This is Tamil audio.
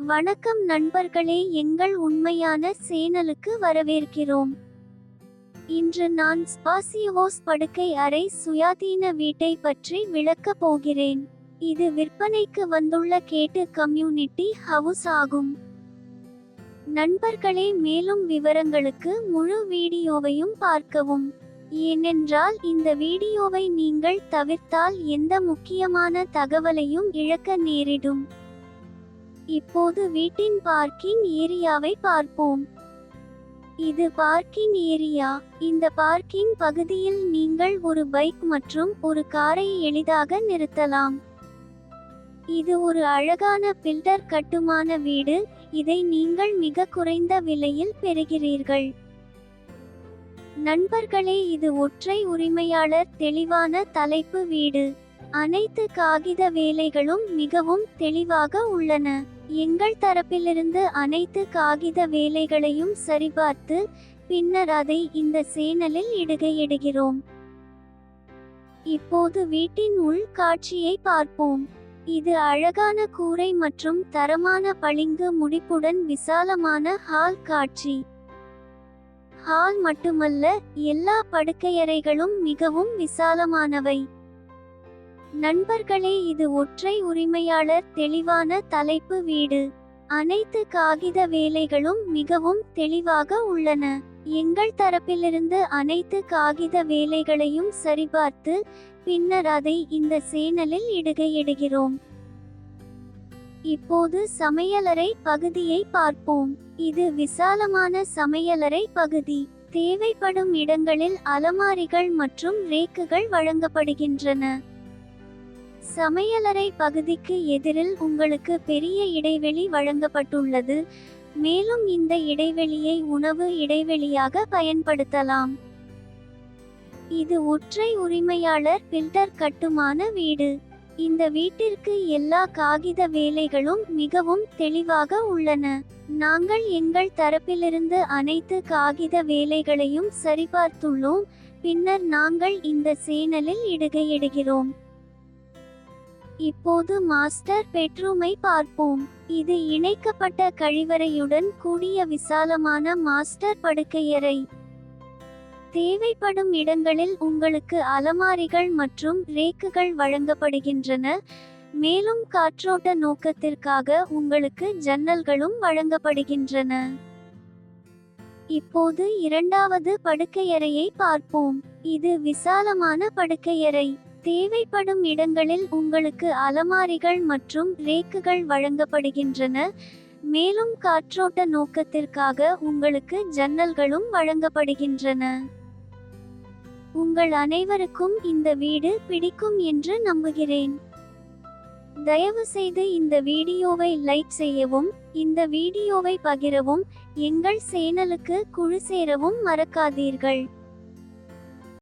வணக்கம் நண்பர்களே, எங்கள் உண்மையான சேனலுக்கு வரவேற்கிறோம். இன்று நான் ஸ்பாசியோஸ் படுக்கை அறை சுயாதீன வீட்டை பற்றி விளக்கப் போகிறேன். இது விற்பனைக்கு வந்துள்ள கேட்டு கம்யூனிட்டி ஹவுஸ் ஆகும். நண்பர்களே, மேலும் விவரங்களுக்கு முழு வீடியோவையும் பார்க்கவும். ஏனென்றால் இந்த வீடியோவை நீங்கள் தவிர்த்தால் எந்த முக்கியமான தகவலையும் இழக்க நேரிடும். இப்போது வீட்டின் பார்க்கிங் ஏரியாவை பார்ப்போம். இது பார்க்கிங் ஏரியா. இந்த பார்க்கிங் பகுதியில் நீங்கள் ஒரு பைக் மற்றும் ஒரு காரை எளிதாக நிறுத்தலாம். இது ஒரு அழகான பில்டர் கட்டுமான வீடு. இதை நீங்கள் மிக குறைந்த விலையில் பெறுகிறீர்கள். நண்பர்களே, இது ஒற்றை உரிமையாளர் தெளிவான தலைப்பு வீடு. அனைத்து காகித வேலைகளும் மிகவும் தெளிவாக உள்ளன. எங்கள் தரப்பிலிருந்து அனைத்து காகித வேலைகளையும் சரிபார்த்து பின்னர் அதை இந்த சேனலில் இடுகிறோம். இப்போது வீட்டின் உள் காட்சியை பார்ப்போம். இது அழகான கூரை மற்றும் தரமான பளிங்கு முடிப்புடன் விசாலமான ஹால் காட்சி. ஹால் மட்டுமல்ல, எல்லா படுக்கையறைகளும் மிகவும் விசாலமானவை. நண்பர்களே, இது ஒற்றை உரிமையாளர் தெளிவான தலைப்பு வீடு. அனைத்து காகித வேலைகளும் மிகவும் தெளிவாக உள்ளன. எங்கள் தரப்பிலிருந்து அனைத்து காகித வேலைகளையும் சரிபார்த்து பின்னர் அதை இந்த சேனலில் இடுகிறோம். இப்போது சமையலறை பகுதியை பார்ப்போம். இது விசாலமான சமையலறை பகுதி. தேவைப்படும் இடங்களில் அலமாரிகள் மற்றும் ரேக்குகள் வழங்கப்படுகின்றன. சமையலறை பகுதிக்கு எதிரில் உங்களுக்கு பெரிய இடைவெளி வழங்கப்பட்டுள்ளது. மேலும் இந்த இடைவெளியை உணவு இடைவெளியாக பயன்படுத்தலாம். இது ஒற்றை உரிமையாளர் பில்டர் கட்டுமான வீடு. இந்த வீட்டிற்கு எல்லா காகித வேலைகளும் மிகவும் தெளிவாக உள்ளன. நாங்கள் எங்கள் தரப்பிலிருந்து அனைத்து காகித வேலைகளையும் சரிபார்த்துள்ளோம். பின்னர் நாங்கள் இந்த சேனலில் இடுகிறோம். இப்போது மாஸ்டர் பெட்ரூமை பார்ப்போம். இது இணைக்கப்பட்ட கழிவறையுடன் கூடிய விசாலமான மாஸ்டர் படுக்கையறை. தேவைப்படும் இடங்களில் உங்களுக்கு அலமாரிகள் மற்றும் ரேக்குகள் வழங்கப்படுகின்றன. மேலும் காற்றோட்ட நோக்கத்திற்காக உங்களுக்கு ஜன்னல்களும் வழங்கப்படுகின்றன. இப்போது இரண்டாவது படுக்கையறையை பார்ப்போம். இது விசாலமான படுக்கையறை. தேவைப்படும் இடங்களில் உங்களுக்கு அலமாரிகள் மற்றும் ரேக்குகள் வழங்கப்படுகின்றன. மேலும் காற்றோட்ட நோக்கத்திற்காக உங்களுக்கு ஜன்னல்களும் வழங்கப்படுகின்றன. உங்கள் அனைவருக்கும் இந்த வீடு பிடிக்கும் என்று நம்புகிறேன். தயவு செய்து இந்த வீடியோவை லைக் செய்யவும், இந்த வீடியோவை பகிரவும், எங்கள் சேனலுக்கு குழு சேரவும் மறக்காதீர்கள்.